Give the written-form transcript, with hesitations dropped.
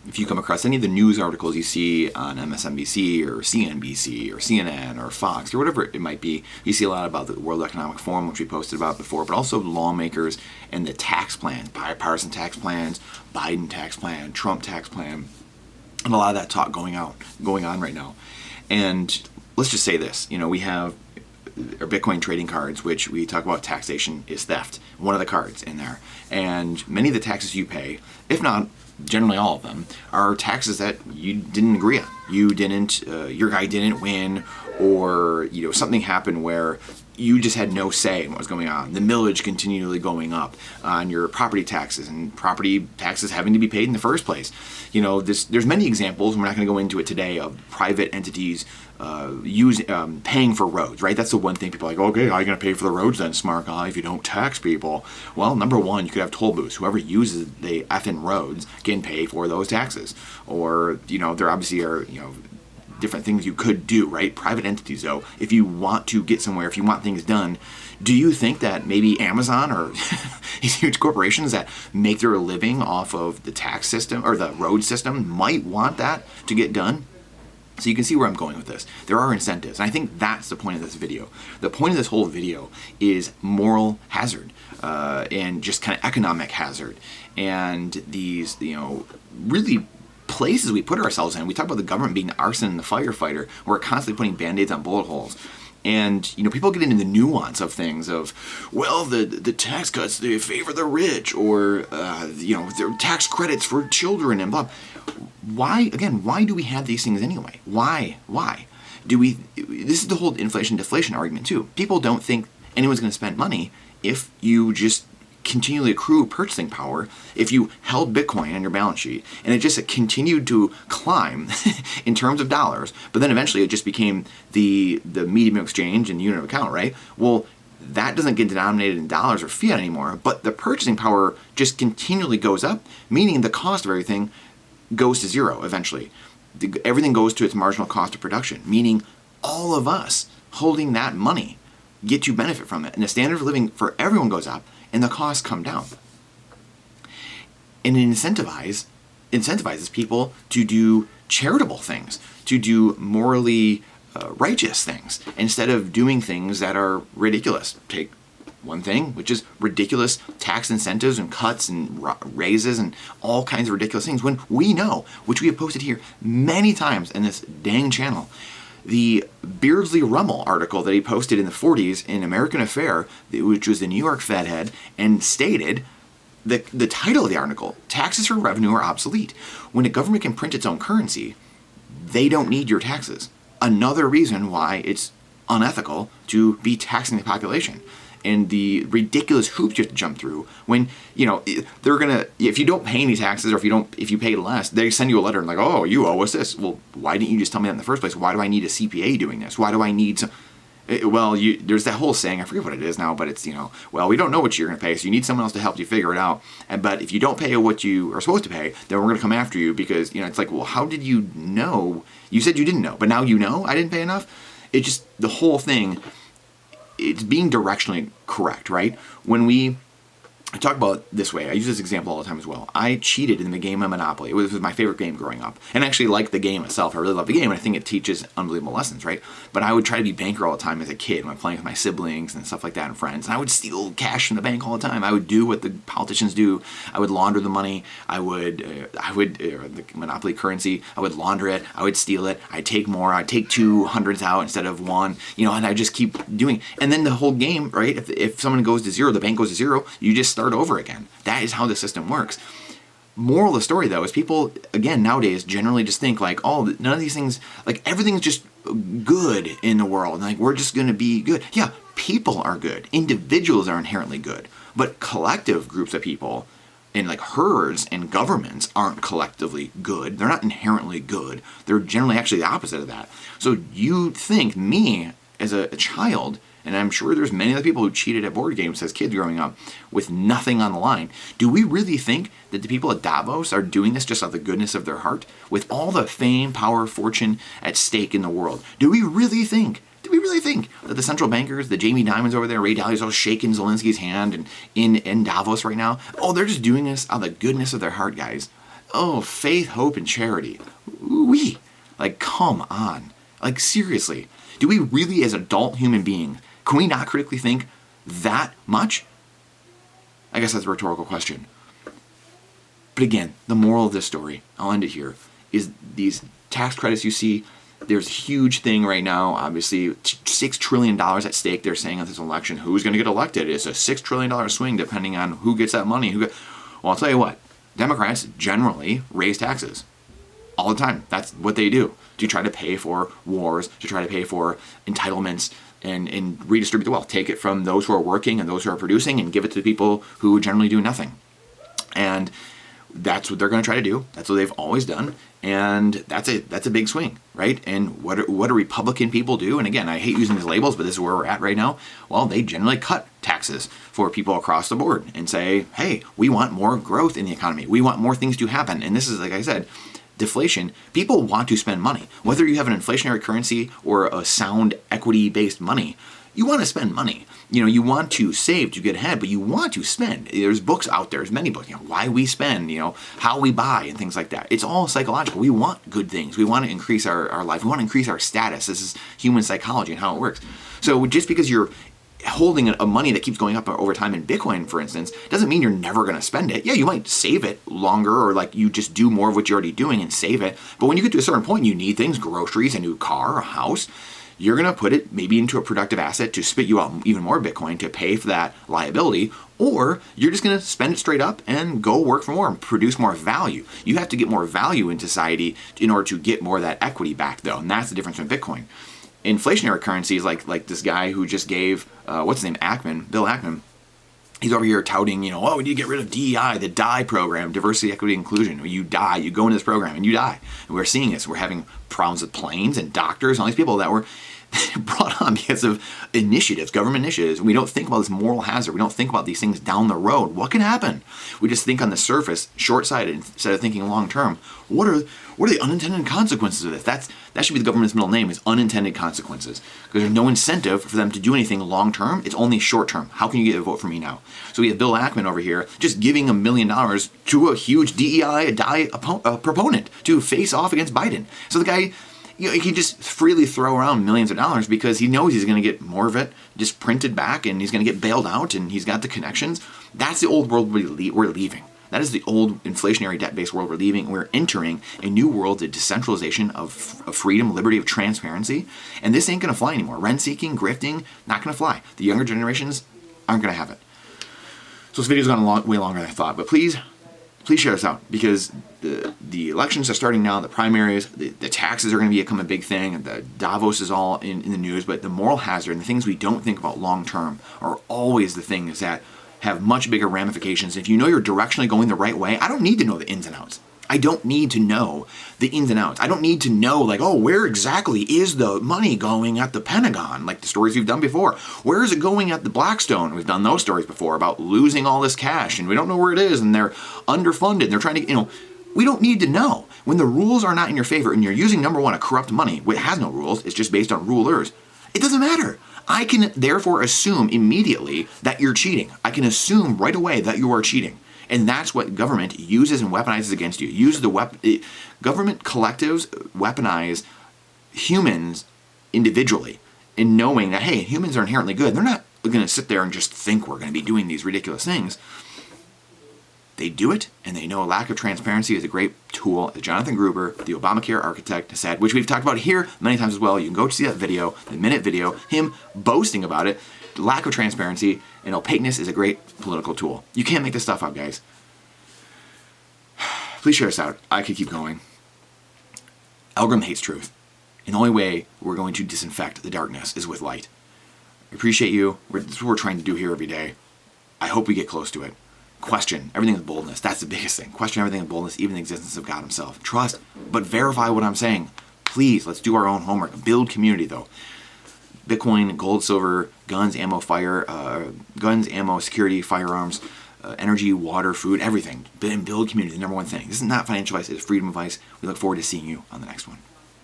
if you come across any of the news articles you see on MSNBC or CNBC or CNN or Fox or whatever it might be, you see a lot about the World Economic Forum, which we posted about before, but also lawmakers and the tax plans, bipartisan tax plans, Biden tax plan, Trump tax plan, and a lot of that talk going on right now. And let's just say this, we have our Bitcoin trading cards, which we talk about taxation is theft, one of the cards in there. And many of the taxes you pay, if not generally all of them, are taxes that you didn't agree on. Your guy didn't win, or something happened where you just had no say in what was going on. The millage continually going up on your property taxes, and property taxes having to be paid in the first place. There's many examples, and we're not going to go into it today, of private entities paying for roads, right? That's the one thing people are like, okay, how are you going to pay for the roads then, smart guy, if you don't tax people? Well, number one, you could have toll booths. Whoever uses the effing roads can pay for those taxes. Or, there obviously are, different things you could do, right? Private entities, though, if you want to get somewhere, if you want things done, do you think that maybe Amazon or these huge corporations that make their living off of the tax system or the road system might want that to get done? So you can see where I'm going with this. There are incentives, and I think that's the point of this video. The point of this whole video is moral hazard and just kind of economic hazard, and these, really places we put ourselves in. We talk about the government being the arson and the firefighter. We're constantly putting band-aids on bullet holes. And, people get into the nuance of things of, well, the tax cuts, they favor the rich, or, their tax credits for children and blah. Why do we have these things anyway? Why? This is the whole inflation-deflation argument, too. People don't think anyone's going to spend money if you just continually accrue purchasing power, if you held Bitcoin on your balance sheet and it just continued to climb in terms of dollars, but then eventually it just became the medium of exchange and unit of account, right? Well, that doesn't get denominated in dollars or fiat anymore, but the purchasing power just continually goes up, meaning the cost of everything goes to zero eventually. Everything goes to its marginal cost of production, meaning all of us holding that money get to benefit from it. And the standard of living for everyone goes up, and the costs come down. And it incentivizes people to do charitable things, to do morally righteous things, instead of doing things that are ridiculous. Take one thing, which is ridiculous tax incentives and cuts and raises and all kinds of ridiculous things, when we know, which we have posted here many times in this dang channel, the Beardsley Rummel article that he posted in the 40s in American Affair, which was the New York Fed head, and stated the title of the article, "Taxes for Revenue are Obsolete. When a government can print its own currency, they don't need your taxes." Another reason why it's unethical to be taxing the population. And the ridiculous hoops you have to jump through when, they're gonna, if you don't pay any taxes, or if you pay less, they send you a letter and like, oh, you owe us this. Well, why didn't you just tell me that in the first place? Why do I need a CPA doing this? Why do I need some? Well, there's that whole saying, I forget what it is now, but it's, well, we don't know what you're going to pay, so you need someone else to help you figure it out. But if you don't pay what you are supposed to pay, then we're going to come after you because, it's like, well, how did you know? You said you didn't know, but now you know I didn't pay enough? It just, the whole thing, it's being directionally correct, right? When we talk about it this way, I use this example all the time as well. I cheated in the game of Monopoly. It was my favorite game growing up. And I actually like the game itself. I really love the game, and I think it teaches unbelievable lessons, right? But I would try to be banker all the time as a kid when I'm playing with my siblings and stuff like that and friends. And I would steal cash from the bank all the time. I would do what the politicians do. I would launder the money. I would the Monopoly currency, I would launder it. I would steal it. I'd take more. I'd take 2 hundreds out instead of one, and I just keep doing. And then the whole game, right? If someone goes to zero, the bank goes to zero, you just start over again. That is how the system works. Moral of the story, though, is people, again, nowadays generally just think like, oh, none of these things, like everything's just good in the world. Like we're just going to be good. Yeah, people are good. Individuals are inherently good. But collective groups of people and like herds and governments aren't collectively good. They're not inherently good. They're generally actually the opposite of that. So you think me as a child, and I'm sure there's many other people who cheated at board games as kids growing up with nothing on the line. Do we really think that the people at Davos are doing this just out of the goodness of their heart? With all the fame, power, fortune at stake in the world, do we really think that the central bankers, the Jamie Dimons over there, Ray Dalio's all shaking Zelensky's hand and in Davos right now, oh, they're just doing this out of the goodness of their heart, guys? Oh, faith, hope, and charity. Ooh-wee. Like, come on. Like, seriously. Do we really, as adult human beings, can we not critically think that much? I guess that's a rhetorical question. But again, the moral of this story, I'll end it here, is these tax credits you see, there's a huge thing right now, obviously, $6 trillion at stake, they're saying, on this election. Who's going to get elected? It's a $6 trillion swing depending on who gets that money. Well, I'll tell you what, Democrats generally raise taxes all the time. That's what they do, to try to pay for wars, to try to pay for entitlements, and redistribute the wealth. Take it from those who are working and those who are producing and give it to the people who generally do nothing. And that's what they're going to try to do. That's what they've always done. And that's a big swing, right? And what do Republican people do? And again, I hate using these labels, but this is where we're at right now. Well, they generally cut taxes for people across the board and say, hey, we want more growth in the economy. We want more things to happen. And this is, like I said, deflation. People want to spend money. Whether you have an inflationary currency or a sound equity-based money, you want to spend money. You want to save to get ahead, but you want to spend. There's books out there, there's many books, why we spend, how we buy and things like that. It's all psychological. We want good things. We want to increase our life. We want to increase our status. This is human psychology and how it works. So just because you're holding a money that keeps going up over time in Bitcoin, for instance, doesn't mean you're never going to spend it. Yeah, you might save it longer, or like you just do more of what you're already doing and save it. But when you get to a certain point, you need things, groceries, a new car, a house. You're going to put it maybe into a productive asset to spit you out even more Bitcoin to pay for that liability, or you're just going to spend it straight up and go work for more and produce more value. You have to get more value in society in order to get more of that equity back, though, and that's the difference with Bitcoin. Inflationary currencies, like this guy who just gave, what's his name, Bill Ackman, he's over here touting, we need to get rid of DEI, the DIE program, diversity, equity, inclusion. You die, you go into this program and you die. And we're seeing this. We're having problems with planes and doctors and all these people that were brought on because of initiatives, government initiatives. We don't think about this moral hazard. We don't think about these things down the road. What can happen? We just think on the surface, short-sighted, instead of thinking long-term. What are the unintended consequences of this? That should be the government's middle name, is unintended consequences. Because there's no incentive for them to do anything long-term. It's only short-term. How can you get a vote for me now? So we have Bill Ackman over here just giving $1 million to a huge DEI proponent to face off against Biden. So the guy, he can just freely throw around millions of dollars because he knows he's going to get more of it just printed back, and he's going to get bailed out, and he's got the connections. That's the old world we're leaving. That is the old inflationary debt-based world we're leaving. We're entering a new world of decentralization, of freedom, liberty, of transparency. And this ain't going to fly anymore. Rent-seeking, grifting, not going to fly. The younger generations aren't going to have it. So this video's gone way longer than I thought. But please share this out, because the elections are starting now, the primaries, the taxes are going to become a big thing, the Davos is all in the news, but the moral hazard and the things we don't think about long-term are always the things that have much bigger ramifications. If you know you're directionally going the right way, I don't need to know the ins and outs. I don't need to know the ins and outs. I don't need to know, where exactly is the money going at the Pentagon, like the stories we've done before. Where is it going at the Blackstone? We've done those stories before about losing all this cash, and we don't know where it is, and they're underfunded, and they're trying to, we don't need to know. When the rules are not in your favor, and you're using, number one, a corrupt money, which has no rules, it's just based on rulers, it doesn't matter. I can therefore assume immediately that you're cheating. I can assume right away that you are cheating. And that's what government uses and weaponizes against you. Government collectives weaponize humans individually in knowing that, hey, humans are inherently good. They're not going to sit there and just think we're going to be doing these ridiculous things. They do it, and they know a lack of transparency is a great tool. As Jonathan Gruber, the Obamacare architect, said, which we've talked about here many times as well. You can go see that video, the minute video, him boasting about it. The lack of transparency and opaqueness is a great political tool. You can't make this stuff up, guys. Please share this out. I could keep going. Algorithm hates truth. And the only way we're going to disinfect the darkness is with light. I appreciate you. That's what we're trying to do here every day. I hope we get close to it. Question everything with boldness. That's the biggest thing. Question everything with boldness, even the existence of God himself. Trust, but verify what I'm saying. Please, let's do our own homework. Build community, though. Bitcoin, gold, silver, guns, ammo, security, firearms, energy, water, food, everything. Build community, the number one thing. This is not financial advice, it's freedom advice. We look forward to seeing you on the next one.